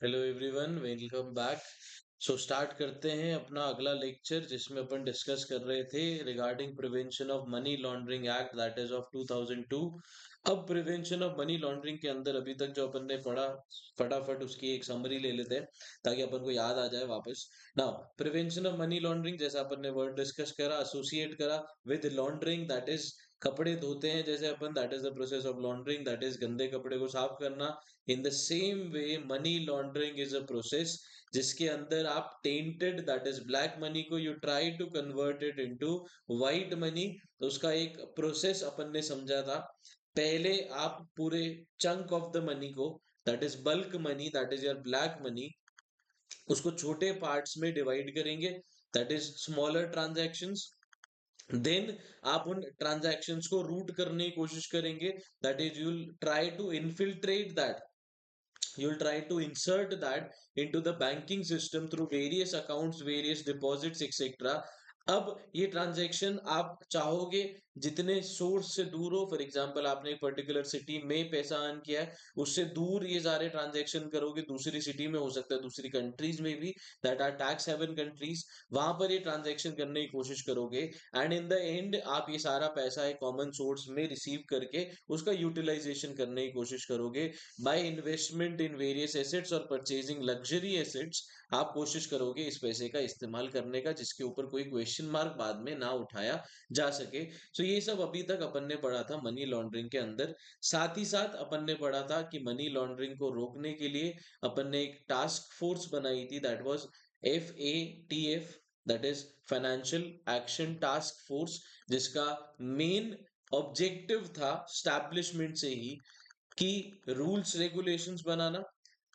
Hello everyone, welcome back. Start करते हैं अपना अगला लेक्चर जिसमें अपन डिस्कस कर रहे थे regarding prevention of money laundering act that is of 2002। अब प्रिवेंशन ऑफ मनी लॉन्ड्रिंग के अंदर अभी तक जो अपन ने पढ़ा, फटाफट उसकी एक समरी ले लेते हैं ताकि अपन को याद आ जाए वापस। Now prevention of money laundering, जैसा अपन ने वर्ड डिस्कस करा, एसोसिएट करा विद लॉन्ड्रिंग, दैट इज कपड़े धोते हैं जैसे अपन, that is the process of laundering, that is गंदे कपड़े को साफ करना। In the same way money laundering is a process जिसके अंदर आप tainted that is black money को you try to convert it into white money. तो उसका एक प्रोसेस अपन ने समझा था। पहले आप पूरे चंक ऑफ द मनी को, that is bulk money, that is your black money, उसको छोटे पार्ट्स में डिवाइड करेंगे, that is smaller transactions. Then आप उन ट्रांजैक्शंस को रूट करने की कोशिश करेंगे, that is you try to infiltrate that, you'll try to insert that into the banking system through various accounts, various deposits, etc. अब ये ट्रांजैक्शन आप चाहोगे जितने सोर्स से दूर हो, फॉर एग्जांपल आपने एक पर्टिकुलर सिटी में पैसा अर्न किया है, उससे दूर ये सारे ट्रांजैक्शन करोगे, दूसरी सिटी में हो सकता है, दूसरी कंट्रीज में भी, that are tax haven countries, वहां पर ये ट्रांजैक्शन करने की कोशिश करोगे। एंड इन द एंड आप ये सारा पैसा एक कॉमन सोर्स में रिसीव करके उसका यूटिलाइजेशन करने की कोशिश करोगे। By investment in various assets और परचेजिंग लग्जरी एसेट्स, आप कोशिश करोगे इस पैसे का इस्तेमाल करने का जिसके ऊपर कोई क्वेश्चन मार्क बाद में ना उठाया जा सके। ये सब अभी तक अपन ने पढ़ा था मनी लॉन्ड्रिंग के अंदर। साथ ही साथ अपन ने पढ़ा था कि मनी लॉन्ड्रिंग को रोकने के लिए अपन ने एक टास्क फोर्स बनाई थी, that was FATF, that is financial action task force, जिसका मेन ऑब्जेक्टिव था स्टैब्लिशमेंट से ही कि रूल्स रेगुलेशंस बनाना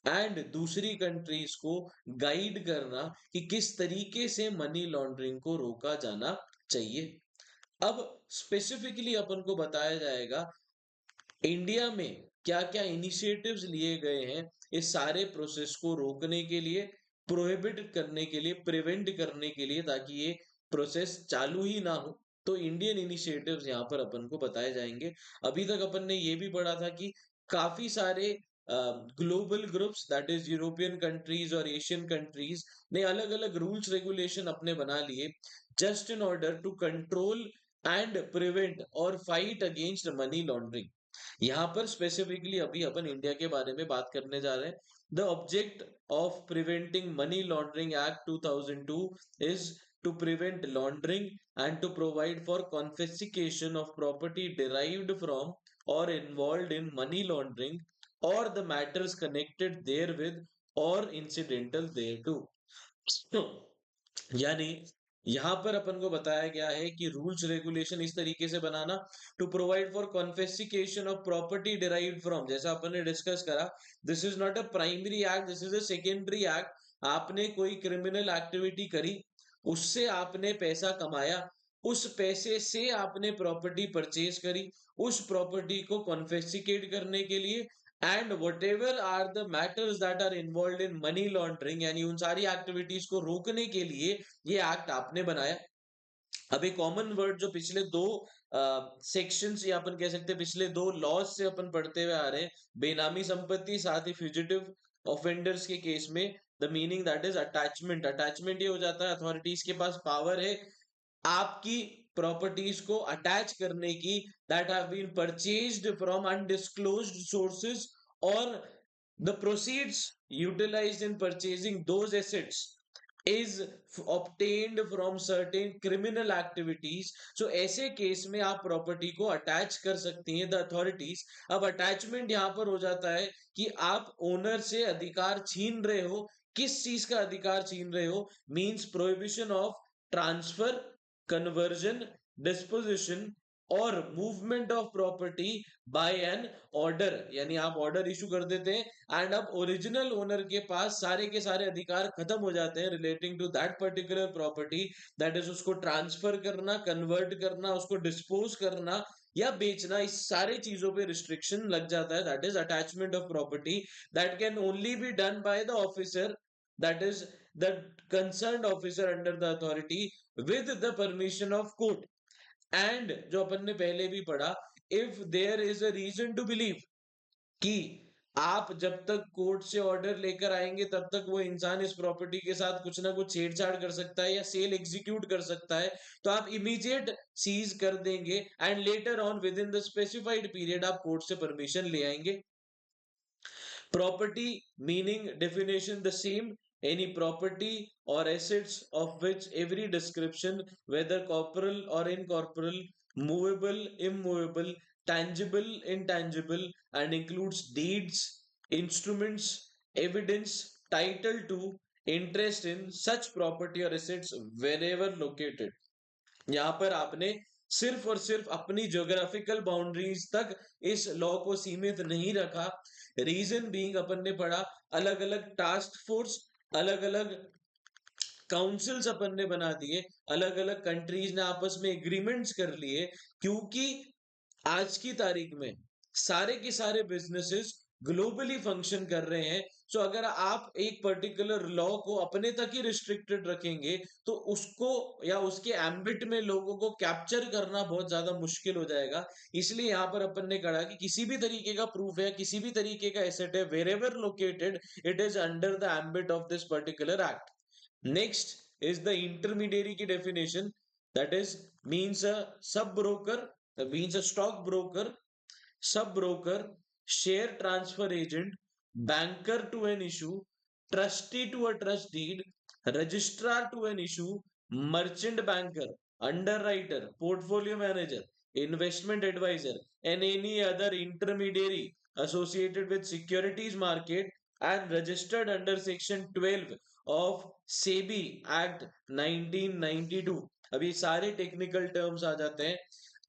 एंड दूसरी कंट्रीज को गाइड करना कि किस तरीके से मनी लॉन्ड्रिंग को रोका जाना चाहिए। अब स्पेसिफिकली अपन को बताया जाएगा इंडिया में क्या क्या इनिशिएटिव्स लिए गए हैं इस सारे प्रोसेस को रोकने के लिए, प्रोहिबिट करने के लिए, प्रिवेंट करने के लिए, ताकि ये प्रोसेस चालू ही ना हो। तो इंडियन इनिशिएटिव्स यहाँ पर अपन को बताए जाएंगे। अभी तक अपन ने ये भी पढ़ा था कि काफी सारे global groups, that is European countries और एशियन कंट्रीज, ने अलग अलग रूल्स रेगुलेशन अपने बना लिए just in order to control and prevent और फाइट अगेंस्ट मनी लॉन्ड्रिंग। यहाँ पर स्पेसिफिकली अभी अपन इंडिया के बारे में बात करने जा रहे हैं। The object of preventing money laundering act 2002 is to prevent laundering and to provide for confiscation of property derived from or involved in money laundering or the matters connected therewith or incidental thereto। यानी यहां पर अपन को बताया गया है कि rules regulation इस तरीके से बनाना to provide for confiscation of property derived from, जैसा अपन ने डिस्कस करा, this is not a primary act, this is a secondary act. आपने कोई क्रिमिनल एक्टिविटी करी, उससे आपने पैसा कमाया, उस पैसे से आपने प्रॉपर्टी परचेज करी, उस प्रॉपर्टी को कॉन्फिस्केट करने के लिए and whatever are the matters that are involve in money laundering, यानी उन सारी एक्टिविटीज को रोकने के लिए ये एक्ट आपने बनाया। अब एक कॉमन वर्ड जो पिछले दो सेक्शंस या अपन कह सकते हैं पिछले दो लॉज से अपन पढ़ते हुए आ रहे हैं, बेनामी संपत्ति साथ ही फ्यूजिटिव ऑफेंडर्स के केस में, the meaning that is attachment. Attachment ये हो जाता है अथॉरिटीज के पास पावर है आपकी प्रॉपर्टीज को अटैच करने की, that have been purchased from undisclosed sources, और the proceeds utilised in purchasing those assets is obtained from certain criminal activities। so ऐसे केस में आप प्रॉपर्टी को अटैच कर सकती हैं द अथॉरिटीज। अब अटैचमेंट यहां पर हो जाता है कि आप ओनर से अधिकार छीन रहे हो। किस चीज का अधिकार छीन रहे हो? Means prohibition of transfer, conversion, disposition और movement of property by an order, यानी आप ऑर्डर इशू कर देते हैं एंड अब ओरिजिनल ओनर के पास सारे के सारे अधिकार खत्म हो जाते हैं relating to that particular property, that is उसको ट्रांसफर करना, कन्वर्ट करना, उसको डिस्पोज करना या बेचना, इस सारे चीजों पे रिस्ट्रिक्शन लग जाता है। That is attachment of property, that can only be done by the officer, that is the concerned officer under the authority with the permission of court. And जो अपन ने पहले भी पढ़ा, if there is a reason to believe कि आप जब तक कोर्ट से ऑर्डर लेकर आएंगे तब तक वो इंसान इस प्रॉपर्टी के साथ कुछ ना कुछ छेड़छाड़ कर सकता है या सेल एग्जीक्यूट कर सकता है, तो आप इमीडिएट सीज कर देंगे and later on with in the specified period आप कोर्ट से परमिशन ले आएंगे। Property meaning definition the same. Any property or assets of which every description, whether corporeal or incorporeal, movable, immovable, tangible, intangible, and includes deeds, instruments, evidence, title to, interest in such property or assets wherever located. यहाँ पर आपने सिर्फ और सिर्फ अपनी geographical boundaries तक इस law को सीमित नहीं रखा। रीजन बीइंग अपन ने पढ़ा अलग अलग टास्क फोर्स, अलग अलग काउंसिल्स अपन ने बना दिए, अलग अलग कंट्रीज ने आपस में एग्रीमेंट्स कर लिए, क्योंकि आज की तारीख में सारे के सारे बिजनेसेस ग्लोबली फंक्शन कर रहे हैं। सो अगर आप एक पर्टिकुलर लॉ को अपने तक ही रिस्ट्रिक्टेड रखेंगे तो उसको या उसके एम्बिट में लोगों को कैप्चर करना बहुत ज्यादा मुश्किल हो जाएगा। इसलिए यहाँ पर अपन ने कहा कि किसी भी तरीके का प्रूफ है, किसी भी तरीके का एसेट है, wherever located it is under the ambit of this particular act. Next is the intermediary की definition, that is means a sub broker, means a stockbroker, sub-broker, share transfer agent, banker to an issue, trustee to a trust deed, registrar to an issue, merchant banker, underwriter, portfolio manager, investment advisor, and any other intermediary associated with securities market and registered under section 12 of SEBI Act 1992। अभी सारे technical terms आ जाते हैं।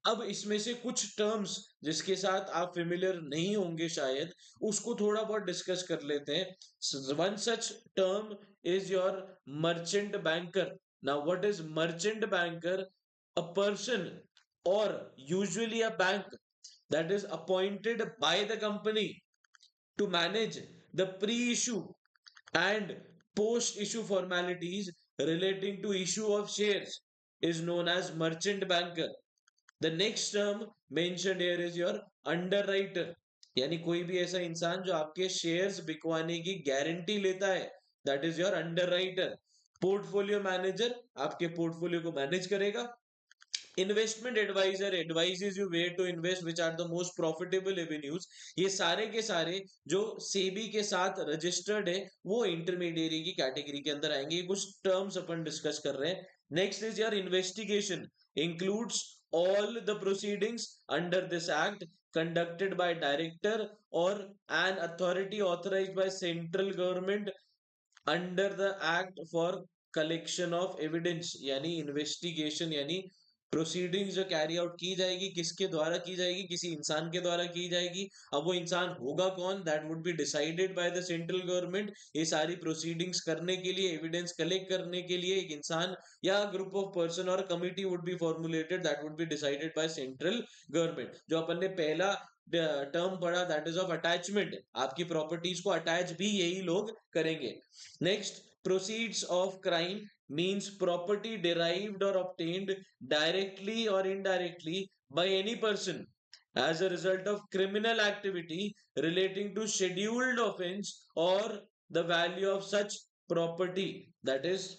अब इसमें से कुछ terms जिसके साथ आप फेमिलियर नहीं होंगे शायद, उसको थोड़ा बहुत डिस्कस कर लेते हैं। One such term is your merchant banker. Now what is merchant banker? A person और usually a bank that is appointed by the company to manage the pre-issue and post-issue formalities relating to issue of shares is known as merchant banker। The next term mentioned here is your underwriter, यानी कोई भी ऐसा इंसान जो आपके shares बिकवाने की guarantee लेता है, that is your underwriter. Portfolio manager आपके पोर्टफोलियो को मैनेज करेगा। Investment advisor advises you where to invest which are the most profitable avenues. ये सारे के सारे जो सेबी के साथ रजिस्टर्ड है वो इंटरमीडियरी की कैटेगरी के अंदर आएंगे। कुछ टर्म्स अपन डिस्कस कर रहे हैं। Next is your investigation, includes all the proceedings under this act conducted by director or an authority authorized by central government under the act for collection of evidence। यानी investigation यानी proceedings जो carry out की जाएगी किसके द्वारा की जाएगी? किसी इंसान के द्वारा की जाएगी। अब वो इंसान होगा कौन? That would be decided by the central government. ये सारी प्रोसीडिंग्स करने के लिए, एविडेंस कलेक्ट करने के लिए एक इंसान या ग्रुप ऑफ पर्सन और committee would be formulated, that would be decided by central government. जो अपन ने पहला टर्म पढ़ा दैट इज ऑफ अटैचमेंट, आपकी प्रॉपर्टीज को अटैच भी यही लोग करेंगे। Next, proceeds of crime means property derived or obtained directly or indirectly by any person as a result of criminal activity relating to scheduled offense or the value of such property, that is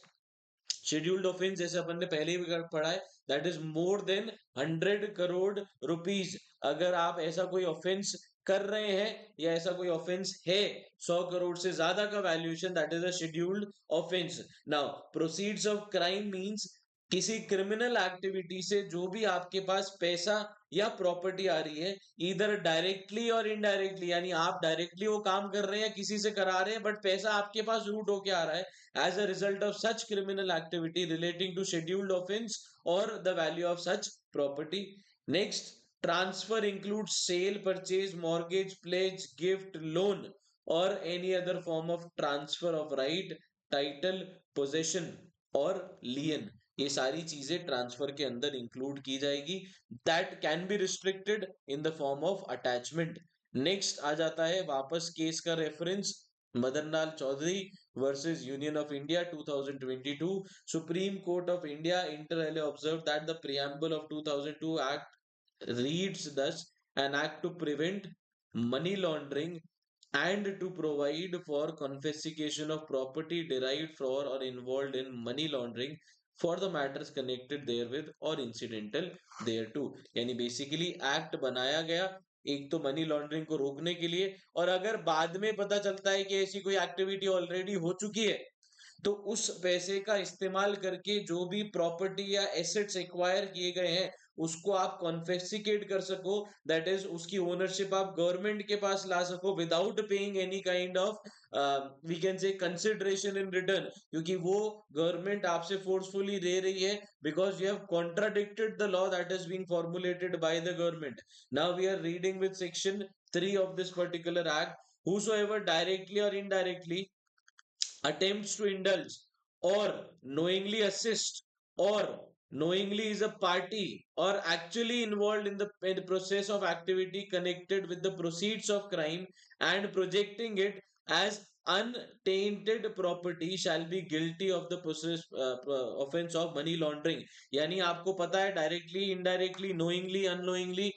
scheduled offence जैसे अपन ने पहले भी पढ़ा है, that is more than 100 crore rupees. अगर आप ऐसा कोई ऑफेंस कर रहे हैं या ऐसा कोई ऑफेंस है 100 करोड़ से ज्यादा का valuation, that is a scheduled offence. Now proceeds of crime means किसी क्रिमिनल एक्टिविटी से जो भी आपके पास पैसा या प्रॉपर्टी आ रही है, इधर डायरेक्टली और इनडायरेक्टली, यानी आप डायरेक्टली वो काम कर रहे हैं किसी से करा रहे हैं बट पैसा आपके पास रूट होके आ रहा है as a result of such criminal activity relating to scheduled offense or the value of such property। Next, transfer includes sale, purchase, mortgage, pledge, gift, loan or any other form of transfer of right, title, possession और lien। ये सारी चीजें transfer के अंदर include की जाएगी। That can be restricted in the form of attachment. Next आ जाता है वापस केस का reference, Madanlal Chaudhary versus Union of India 2022। Supreme Court of India inter alia observed that the preamble of 2002 Act reads thus: an act to prevent money laundering and to provide for confiscation of property derived from or involved in money laundering for the matters connected therewith or incidental thereto। यानी basically act बनाया गया एक तो money laundering को रोकने के लिए, और अगर बाद में पता चलता है कि ऐसी कोई एक्टिविटी ऑलरेडी हो चुकी है तो उस पैसे का इस्तेमाल करके जो भी प्रॉपर्टी या एसेट्स एक्वायर किए गए हैं उसको आप कॉन्फेस्किकेट कर सको, दैट इज उसकी ओनरशिप आप गवर्नमेंट के पास ला सको without paying any kind of we can say consideration in return, क्योंकि वो गवर्नमेंट आपसे फोर्सफुली दे रही है because you have contradicted the law that is being formulated by the government. Now we are reading with section 3 of this particular act। whosoever directly or indirectly attempts to indulge or knowingly assist or knowingly is a party or actually involved in the process of activity connected with the proceeds of crime and projecting it as untainted property shall be guilty of the process offense of money laundering। यानी आपको पता है directly indirectly knowingly unknowingly,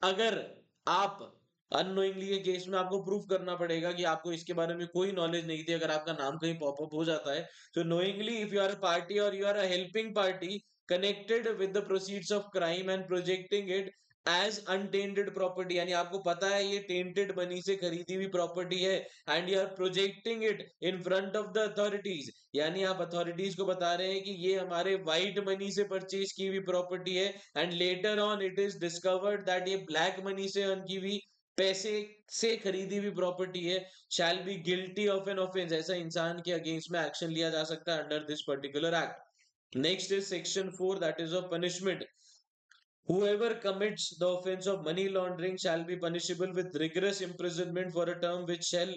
अगर आप unknowingly के case में आपको proof करना पड़ेगा कि आपको इसके बारे में कोई नॉलेज नहीं थी, अगर आपका नाम कहीं पॉपअप हो जाता है तो knowingly if you are a party और you are a helping party connected with the proceeds of crime and projecting it as untainted property, यानी आपको पता है ये टेंटेड मनी से खरीदी हुई प्रॉपर्टी है and you are projecting it in front of the authorities, यानी आप अथॉरिटीज को बता रहे हैं कि ये हमारे व्हाइट मनी से परचेज की हुई प्रॉपर्टी है and later on it is discovered that ये ब्लैक मनी से अर्न की हुई पैसे से खरीदी हुई प्रॉपर्टी है, shall be guilty of an offence, ऐसा इंसान के अगेंस्ट में एक्शन लिया जा सकता है under this particular act. Next is section 4 that is of punishment. Whoever commits the offense of money laundering shall be punishable with rigorous imprisonment for a term which shall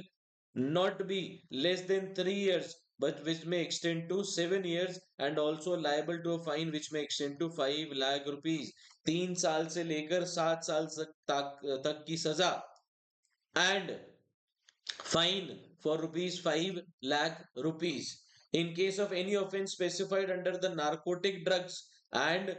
not be less than 3 years, but which may extend to 7 years, and also liable to a fine which may extend to 5 lakh rupees। 3 साल से लेकर 7 साल तक की सजा and fine for rupees 5 lakh rupees in case of any offense specified under the Narcotic Drugs and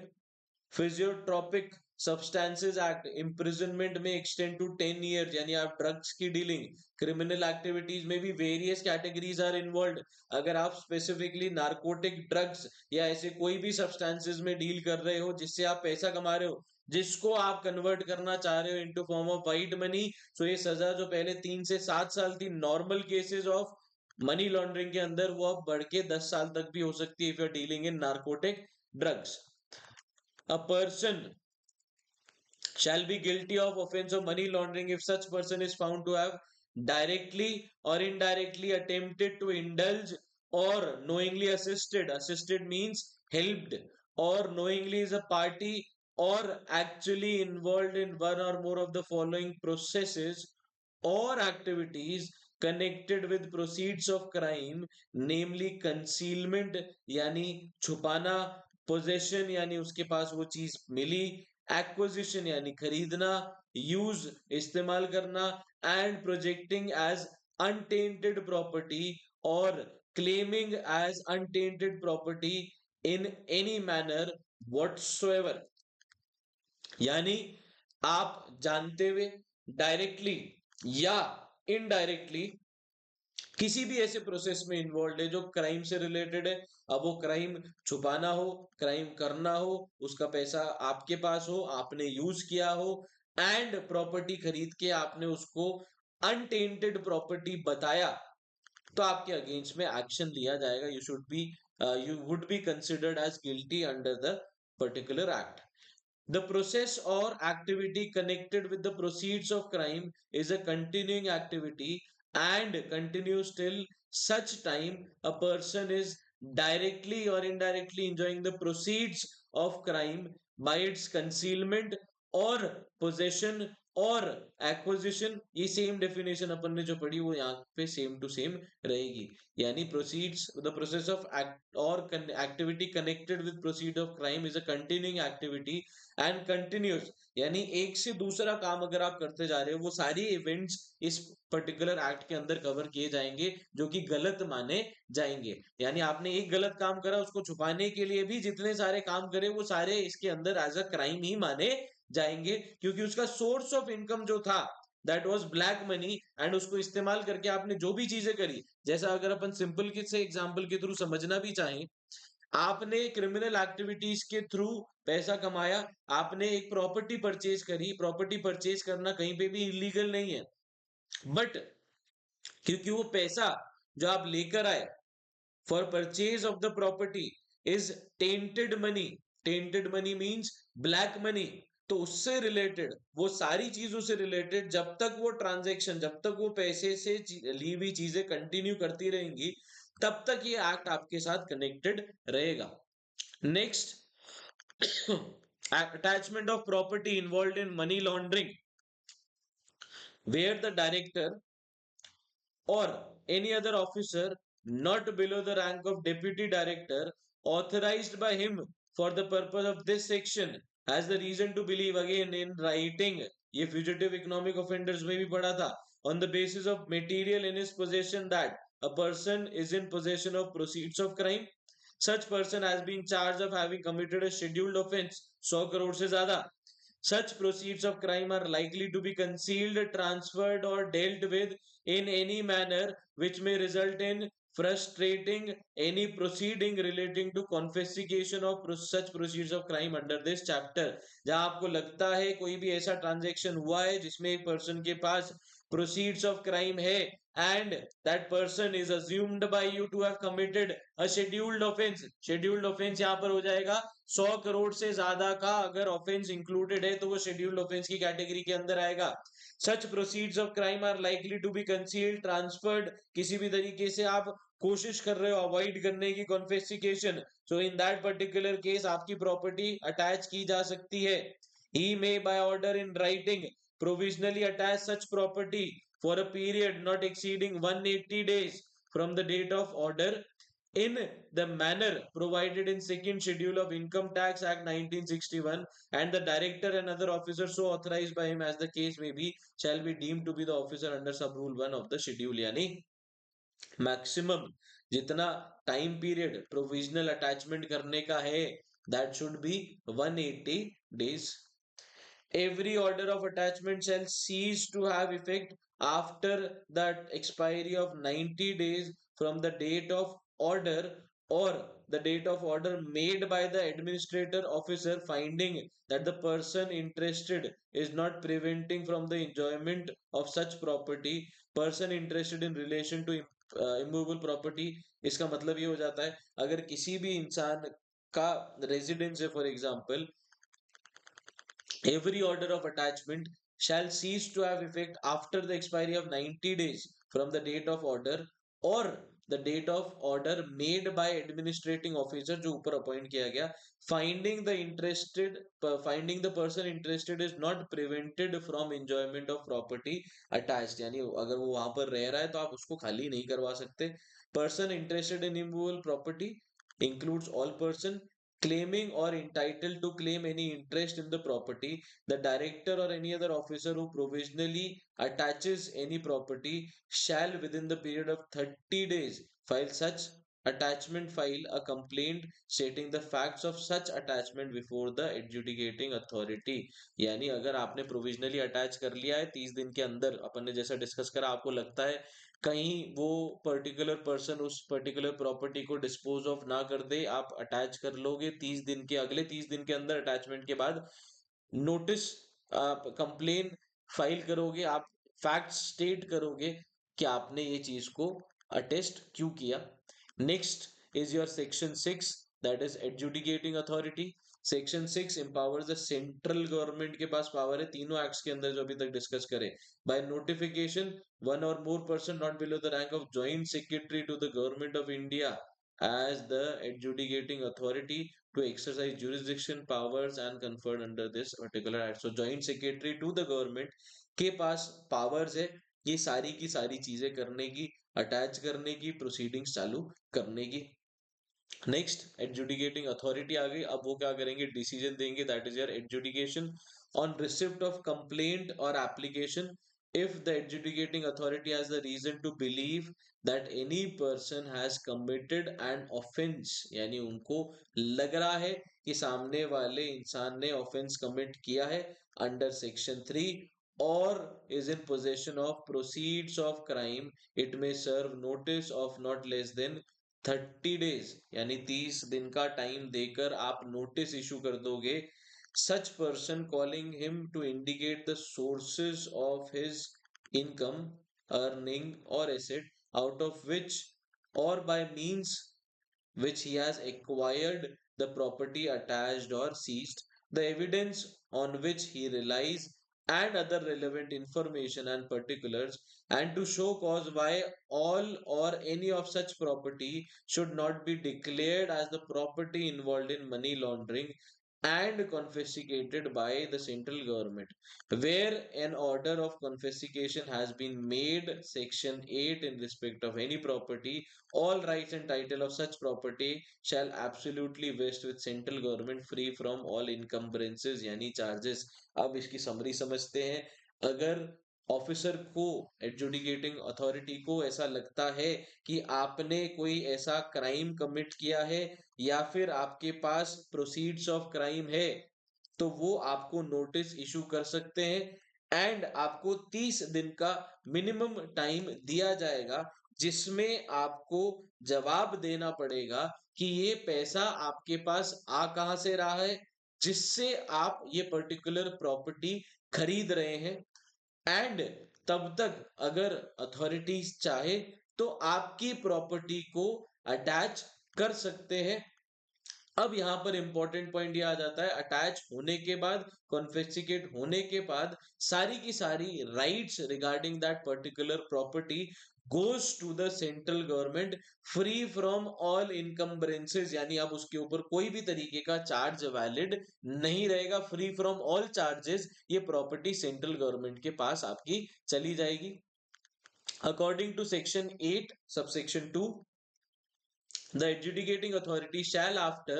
psychotropic substances act imprisonment में extend to 10 years। यानी आप ड्रग्स की डीलिंग क्रिमिनल एक्टिविटीज में भी वेरियस कैटेगरीज आर इन्वॉल्व, अगर आप specifically narcotic drugs या ऐसे कोई भी सब्सटेंसेस में डील कर रहे हो जिससे आप पैसा कमा रहे हो जिसको आप कन्वर्ट करना चाह रहे हो into form of white money, तो ये सजा जो पहले 3 से 7 साल थी normal cases of money laundering के अंदर वो अब बढ़ के 10 साल तक भी हो सकती है if you are dealing in narcotic drugs. A person shall be guilty of offense of money laundering if such person is found to have directly or indirectly attempted to indulge or knowingly assisted, assisted means helped, or knowingly is a party or actually involved in one or more of the following processes or activities connected with proceeds of crime, namely concealment यानी छुपाना, possession यानी उसके पास वो चीज मिली, acquisition यानी खरीदना, use इस्तेमाल करना, and projecting as untainted property और claiming as untainted property in any manner whatsoever. यानी आप जानते हुए डायरेक्टली या इनडायरेक्टली किसी भी ऐसे प्रोसेस में इन्वॉल्व है जो क्राइम से रिलेटेड है, अब वो क्राइम छुपाना हो, क्राइम करना हो, उसका पैसा आपके पास हो, आपने यूज किया हो एंड प्रॉपर्टी खरीद के आपने उसको अनटेंटेड प्रॉपर्टी बताया तो आपके अगेंस्ट में एक्शन लिया जाएगा। You should be you would be considered as guilty under the particular act. The process or activity connected with the proceeds of crime is a continuing activity and continues till such time a person is directly or indirectly enjoying the proceeds of crime by its concealment or possession और acquisition. ये same definition अपन ने जो पढ़ी वो यहाँ पे same to same रहेगी, यानी proceeds the process of act और activity connected with proceed of crime is a continuing activity and continuous, यानी एक से दूसरा काम अगर आप करते जा रहे हो वो सारी इवेंट्स इस पर्टिकुलर एक्ट के अंदर कवर किए जाएंगे जो कि गलत माने जाएंगे। यानी आपने एक गलत काम करा उसको छुपाने के लिए भी जितने सारे काम करे वो सारे इसके अंदर एज अ क्राइम ही माने जाएंगे, क्योंकि उसका सोर्स ऑफ इनकम जो था that was black money, and उसको इस्तेमाल करके आपने जो भी चीजें करी, जैसा अगर अपन सिंपल से एग्जांपल के थ्रू समझना भी चाहें, आपने क्रिमिनल एक्टिविटीज के थ्रू पैसा कमाया, आपने एक प्रॉपर्टी परचेज करी, प्रॉपर्टी परचेज करना कहीं पे भी इलीगल नहीं है, बट क्योंकि वो पैसा जो आप लेकर आए for purchase of the property is tainted money means black money, तो उससे रिलेटेड, वो सारी चीजों से रिलेटेड, जब तक वो ट्रांजैक्शन, जब तक वो पैसे से ली हुई चीजें कंटिन्यू करती रहेंगी, तब तक ये एक्ट आपके साथ कनेक्टेड रहेगा। Next, attachment of property involved in money laundering, where the director or any other officer not below the rank of deputy director authorized by him for the purpose of this section has the reason to believe, again in writing, ये fugitive economic offenders में भी पढ़ा था, on the basis of material in his possession that a person is in possession of proceeds of crime, such person has been charged of having committed a scheduled offense 100 crore से ज्यादा, such proceeds of crime are likely to be concealed, transferred, or dealt with in any manner which may result in frustrating any proceeding relating to confiscation of such proceeds of crime under this chapter। जहां आपको लगता है कोई भी ऐसा transaction हुआ है जिसमें एक पर्सन के पास proceeds of crime है, and that person is assumed by you to have committed a scheduled offense, scheduled offense यहाँ पर हो जाएगा 100 करोड़ से ज्यादा का अगर ऑफेंस इंक्लूडेड है तो वो शेड्यूल्ड ऑफेंस की कैटेगरी के अंदर आएगा। Such proceeds of crime are likely to be concealed, transferred, किसी भी तरीके से आप कोशिश कर रहे हो अवॉइड करने की confiscation, so in that particular case आपकी प्रॉपर्टी अटैच की जा सकती है। he may by order in writing provisionally attach such property for a period not exceeding 180 days from the date of order in the manner provided in second schedule of income tax act 1961, and the director and other officers so authorized by him as the case may be shall be deemed to be the officer under sub rule 1 of the schedule। यानी maximum जितना time period provisional attachment करने का है that should be 180 days। Every order of attachment shall cease to have effect after the expiry of 90 days from the date of order, or the date of order made by the administrator officer finding that the person interested is not preventing from the enjoyment of such property, person interested in relation to immovable property। इसका मतलब ये हो जाता है अगर किसी भी इंसान का रेजिडेंस है for example, every order of attachment shall cease to have effect after the expiry of 90 days from the date of order, or the date of order made by administrating officer जो ऊपर appoint किया गया, finding the person interested is not prevented from enjoyment of property attached। यानी अगर वो वहां पर रह रहा है तो आप उसको खाली नहीं करवा सकते। person interested in immovable property includes all person claiming or entitled to claim any interest in the property, the director or any other officer who provisionally attaches any property shall within the period of 30 days file such attachment, file a complaint stating the facts of such attachment before the adjudicating authority। यानी अगर आपने provisionally attach कर लिया है 30 दिन के अंदर, अपन ने जैसा डिस्कस करा, आपको लगता है कहीं वो पर्टिकुलर पर्सन उस पर्टिकुलर प्रॉपर्टी को डिस्पोज ऑफ ना कर दे, आप अटैच कर लोगे 30 दिन के, अगले 30 दिन के अंदर अटैचमेंट के बाद नोटिस, आप कंप्लेन फाइल करोगे, आप फैक्ट स्टेट करोगे कि आपने ये चीज को अटेस्ट क्यों किया। Next is your section 6, that is adjudicating authority. Section 6 empowers the central government के पास पावर है तीनों एक्ट्स के अंदर जो अभी तक डिस्कस करे, by notification one or more person not below the rank of joint secretary to the government of India as the adjudicating authority to exercise jurisdiction powers and conferred under this particular act। So joint secretary to the government के पास powers है ये सारी की सारी चीजें करने की, attach करने की, प्रोसीडिंग्स चालू करने की। नेक्स्ट एडजुडिकेटिंग अथॉरिटी आ गई, अब वो क्या करेंगे, डिसीजन देंगे, that is your adjudication on receipt of complaint और application. if the adjudicating authority has the reason to believe that any person has committed an offense, यानी उनको लग रहा है कि सामने वाले इंसान ने ऑफेंस कमिट किया है under section 3 or is in possession of proceeds of crime, it may serve notice of not less than 30 days, यानी 30 दिन का टाइम देकर आप नोटिस इशू कर दोगे. Such person calling him to indicate the sources of his income, earning or asset, out of which or by means which he has acquired the property attached or seized, the evidence on which he relies, and other relevant information and particulars, and to show cause why all or any of such property should not be declared as the property involved in money laundering and confiscated by the central government. Where an order of confiscation has been made, Section 8, in respect of any property, all rights and title of such property shall absolutely vest with central government free from all encumbrances यानी charges. अब इसकी summary समझते हैं. अगर officer को, adjudicating authority को ऐसा लगता है कि आपने कोई ऐसा क्राइम कमिट किया है या फिर आपके पास प्रोसीड्स ऑफ क्राइम है, तो वो आपको नोटिस इशू कर सकते हैं एंड आपको 30 दिन का मिनिमम टाइम दिया जाएगा जिसमें आपको जवाब देना पड़ेगा कि ये पैसा आपके पास आ कहां से रहा है जिससे आप ये पर्टिकुलर प्रॉपर्टी खरीद रहे हैं. एंड तब तक अगर अथॉरिटीज चाहे तो आपकी प्रॉपर्टी को अटैच कर सकते हैं. अब यहाँ पर इंपॉर्टेंट पॉइंट ये आ जाता है, अटैच होने के बाद, कॉन्फिस्केट होने के बाद, सारी की सारी rights regarding that particular property goes to the central government free from all encumbrances, यानी अब उसके ऊपर कोई भी तरीके का चार्ज वैलिड नहीं रहेगा. फ्री फ्रॉम ऑल चार्जेस ये प्रॉपर्टी सेंट्रल गवर्नमेंट के पास आपकी चली जाएगी. According to section 8 subsection 2, the adjudicating authority shall, after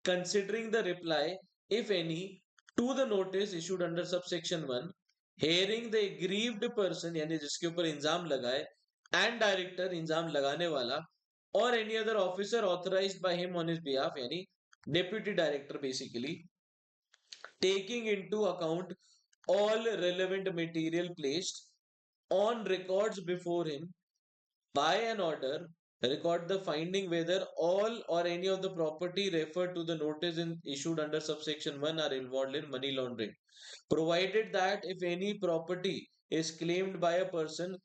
considering the reply, if any, to the notice issued under subsection 1, hearing the aggrieved person यानी जिसके ऊपर इंजाम लगाए, and director इंजाम लगाने वाला, or any other officer authorized by him on his behalf यानी deputy director basically, taking into account all relevant material placed on records before him by an order, record the finding whether all or any of the property referred to the notice issued under subsection 1 are involved in money laundering, provided that if any property is claimed by a person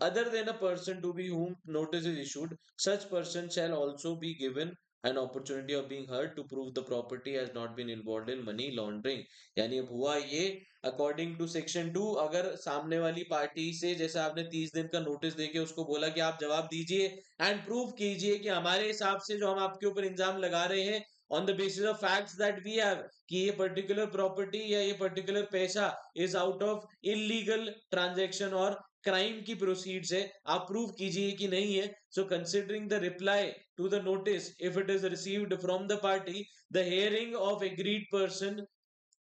other than a person to be whom notice is issued, such person shall also be given an opportunity of being heard to prove the property has not been involved in money laundering. यानी अब हुआ ये, according to section 2, अगर सामने वाली party से, जैसे आपने 30 दिन का नोटिस देके उसको बोला कि आप जवाब दीजिए एंड प्रूव कीजिए कि हमारे हिसाब से जो हम आपके ऊपर इंजाम लगा रहे हैं on the basis of facts that we have कि ये पर्टिकुलर प्रॉपर्टी या ये पर्टिकुलर पैसा is out of illegal transaction और क्राइम की प्रोसीड्स है, आप प्रूव कीजिए कि नहीं है. So considering the reply to the notice if it is received from the party, the hearing of aggrieved person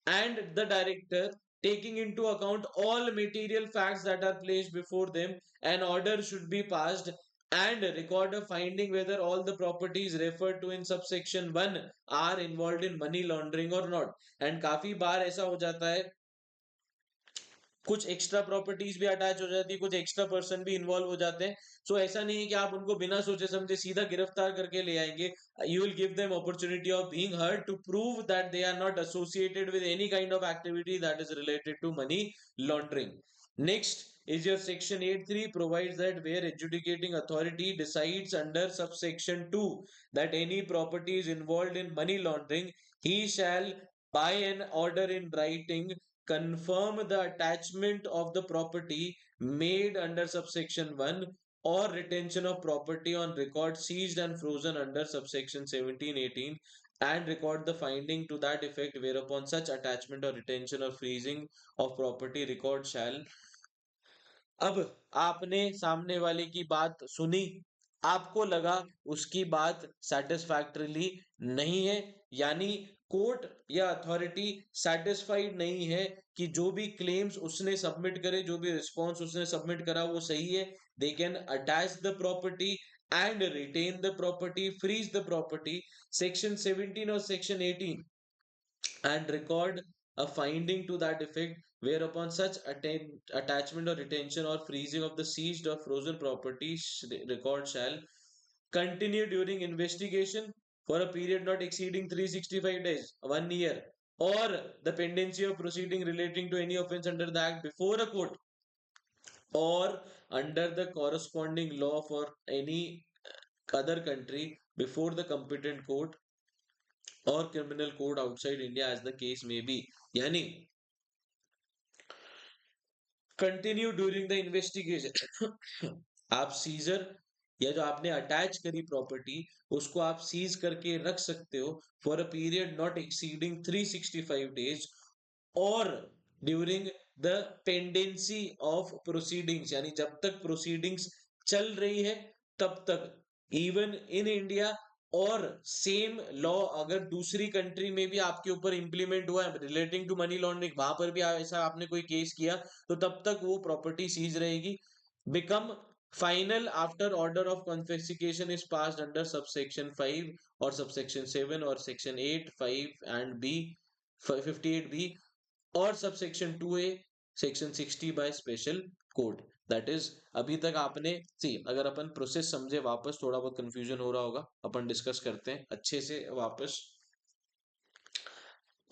and the director, taking into account all material facts that are placed before them, an order should be passed and record a finding whether all the properties referred to in subsection 1 are involved in money laundering or not. And काफी बार ऐसा हो जाता है, कुछ extra properties भी attach हो जाती है, कुछ एक्स्ट्रा पर्सन भी इन्वॉल्व हो जाते हैं. सो ऐसा नहीं है कि आप उनको बिना सोचे समझे सीधा गिरफ्तार करके ले आएंगे. You will give them opportunity of being heard to prove that they are not associated with any kind of activity that is related to money laundering. Next is your section 8.3 provides that where adjudicating authority decides under subsection 2 that any property is involved in money laundering, he shall by an order in writing confirm the attachment of the property made under subsection 1 or retention of property on record seized and frozen under subsection 17-18 and record the finding to that effect whereupon such attachment or retention or freezing of property record shall. अब आपने सामने वाले की बात सुनी, आपको लगा उसकी बात सेटिस्फैक्टरीली नहीं है, यानी कोर्ट या अथॉरिटी सेटिस्फाइड नहीं है कि जो भी क्लेम्स उसने सबमिट करे, जो भी रिस्पॉन्स उसने सबमिट करा वो सही है, they can attach the property and retain the property, freeze the property, section 17 और section 18, and record a finding to that effect, whereupon such attachment or retention or freezing of the seized or frozen property record shall continue during investigation for a period not exceeding 365 days, 1 year, or the pendency of proceeding relating to any offense under the act before a court or under the corresponding law for any other country before the competent court or criminal court outside India as the case may be. यानी continue during the investigation आप scissor या जो आपने attach करी property उसको आप seize करके रख सकते हो for a period not exceeding 365 days और during the pendency of proceedings यानी जब तक प्रोसीडिंग्स चल रही है तब तक इवन इन इंडिया और सेम लॉ अगर दूसरी कंट्री में भी आपके ऊपर इंप्लीमेंट हुआ है रिलेटिंग टू मनी लॉन्ड्रिंग वहां पर भी ऐसा आपने कोई केस किया तो तब तक वो प्रॉपर्टी सीज रहेगी become final after order of confiscation is passed under subsection 5 और सबसेक्शन 7 और सेक्शन 8 5 एंड बी 58B और subsection 2A section 60 by special code that is अभी तक आपने सी अगर अपन प्रोसेस समझे वापस थोड़ा बहुत कंफ्यूजन हो रहा होगा अपन डिस्कस करते हैं अच्छे से वापस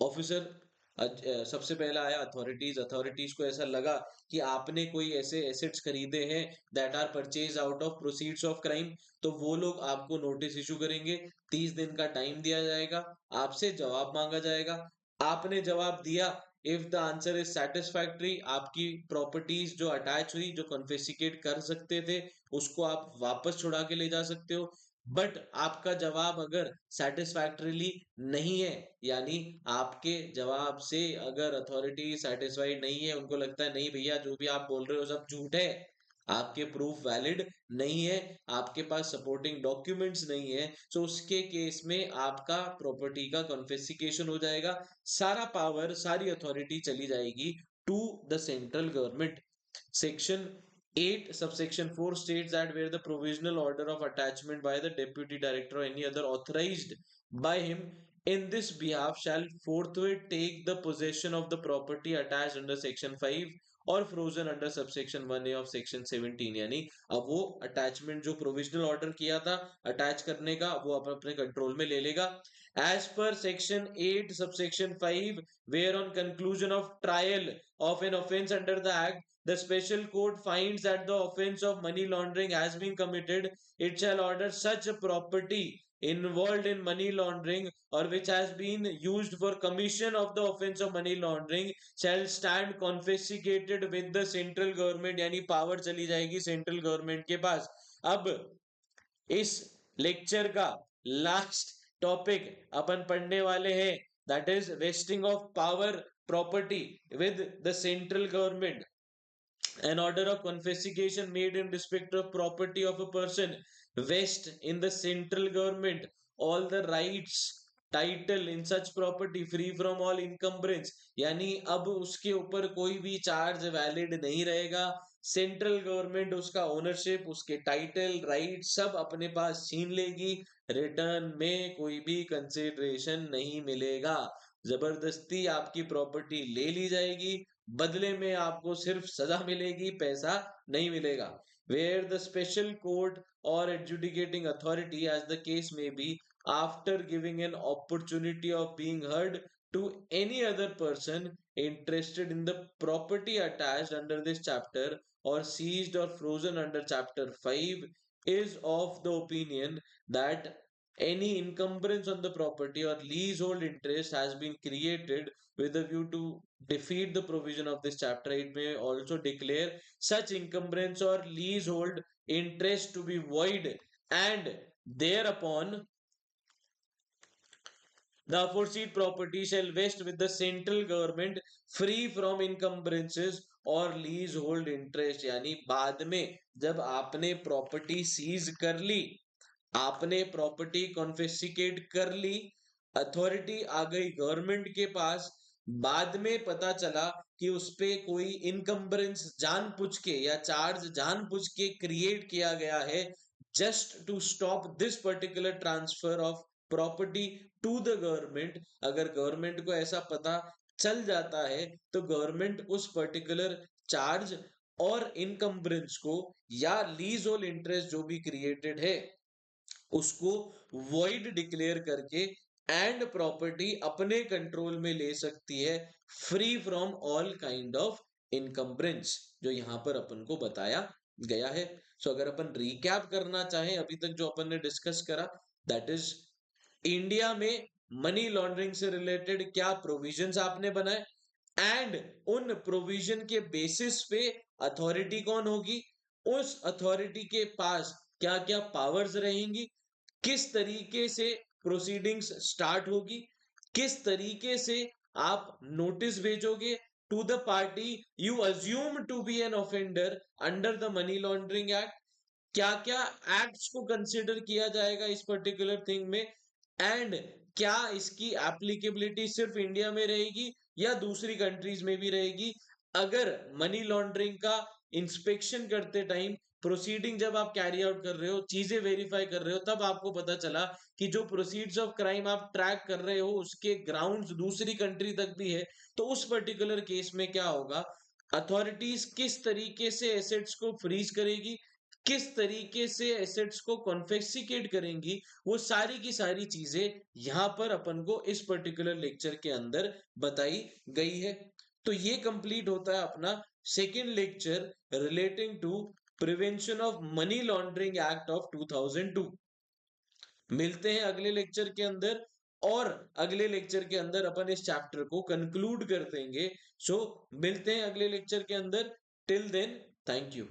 ऑफिसर सबसे पहला आया अथॉरिटीज को ऐसा लगा कि आपने कोई ऐसे एसेट्स खरीदे हैं that are purchase out of proceeds of crime तो वो लोग आपको नोटिस इशू करेंगे 30 दिन का टाइम दिया जाएगा आपसे जवाब मांगा जाएगा आपने जवाब दिया if the answer is satisfactory आपकी प्रॉपर्टीज जो अटैच हुई जो कॉन्फिस्केट कर सकते थे उसको आप वापस छुड़ा के ले जा सकते हो बट आपका जवाब अगर सेटिस्फैक्टरीली नहीं है यानी आपके जवाब से अगर अथॉरिटी सेटिस्फाइड नहीं है उनको लगता है नहीं भैया जो भी आप बोल रहे हो सब झूठ है आपके प्रूफ वैलिड नहीं है आपके पास सपोर्टिंग डॉक्यूमेंट्स नहीं है तो उसके केस में आपका प्रॉपर्टी का कॉन्फिस्केशन हो जाएगा सारा पावर सारी अथॉरिटी चली जाएगी to the central government section 8 subsection 4 states that where the provisional order of attachment by the deputy director or any other authorized by him in this behalf shall forthwith take the possession of the property attached under section 5 और frozen under subsection 1A of section 17 यानी अब वो attachment जो provisional order किया था attach करने का वो अपने कंट्रोल में ले लेगा as per section 8 subsection 5 where on conclusion of trial of an offense under the act the special court finds that the offense of money laundering has been committed it shall order such a property involved in money laundering or which has been used for commission of the offense of money laundering shall stand confiscated with the central government यानी power चली जाएगी central government के पास अब इस lecture का last topic अपन पढ़ने वाले हैं that is wasting of power property with the central government an order of confiscation made in respect of property of a person vest in the central government all the rights title in such property free from all encumbrance यानी अब उसके ऊपर कोई भी charge valid नहीं रहेगा central government उसका ownership उसके टाइटल राइट सब अपने पास छीन लेगी रिटर्न में कोई भी कंसिडरेशन नहीं मिलेगा जबरदस्ती आपकी प्रॉपर्टी ले ली जाएगी बदले में आपको सिर्फ सजा मिलेगी पैसा नहीं मिलेगा वेयर द स्पेशल कोर्ट और adjudicating authority as the case में be after giving an opportunity of being heard to any other person interested in the property attached under this chapter or seized or frozen under chapter 5 is of the opinion that any encumbrance on the property or leasehold interest has been created with a view to defeat the provision of this chapter it may also declare such encumbrance or leasehold interest to be void and thereupon the aforesaid property shall vest with the central government free from encumbrances और lease hold interest यानी बाद में जब आपने property seize कर ली आपने property confiscate कर ली authority आ गई गवर्नमेंट के पास बाद में पता चला कि उसपे कोई इनकम्बरेंस जानबूझ के या चार्ज जानबूझ के क्रिएट किया गया है just to stop this particular transfer of property to the government अगर गवर्नमेंट को ऐसा पता चल जाता है तो गवर्नमेंट उस पर्टिकुलर चार्ज और इनकम्बरेंस को या लीज ऑल इंटरेस्ट जो भी क्रिएटेड है उसको वॉइड डिक्लेयर करके एंड प्रॉपर्टी अपने कंट्रोल में ले सकती है, free from all kind of encumbrance, जो यहां पर अपन को बताया गया है। सो अगर अपन रिकैप करना चाहें अभी तक जो अपन ने डिस्कस करा, दैट इज इंडिया में मनी लॉन्ड्रिंग से रिलेटेड क्या प्रोविजंस आपने बनाए एंड उन प्रोविजन के बेसिस पे अथॉरिटी कौन होगी, उस अथॉरिटी के पास क्या क्या पावर्स रहेंगी, किस तरीके से प्रोसीडिंग्स स्टार्ट होगी, किस तरीके से आप नोटिस भेजोगे to the party you assume to be an offender under the money laundering act, क्या क्या एक्ट्स को कंसिडर किया जाएगा इस पर्टिकुलर थिंग में, एंड क्या इसकी एप्लीकेबिलिटी सिर्फ इंडिया में रहेगी या दूसरी कंट्रीज में भी रहेगी। अगर मनी लॉन्ड्रिंग का इंस्पेक्शन करते टाइम, प्रोसीडिंग जब आप कैरी आउट कर रहे हो, चीजें वेरीफाई कर रहे हो, तब आपको पता चला कि जो प्रोसीड्स ऑफ क्राइम आप ट्रैक कर रहे हो उसके ग्राउंड्स दूसरी कंट्री तक भी है, तो उस पर्टिकुलर केस में क्या होगा, अथॉरिटीज किस तरीके से एसेट्स को फ्रीज करेगी, किस तरीके से एसेट्स को कॉन्फिस्केट करेंगी, वो सारी की सारी चीजें यहां पर अपन को इस पर्टिकुलर लेक्चर के अंदर बताई गई है। तो ये कंप्लीट होता है अपना second lecture relating to prevention of money laundering act of 2002। मिलते हैं अगले लेक्चर के अंदर, और अगले लेक्चर के अंदर अपन इस चैप्टर को कंक्लूड कर देंगे। सो मिलते हैं अगले लेक्चर के अंदर। Till then, thank you.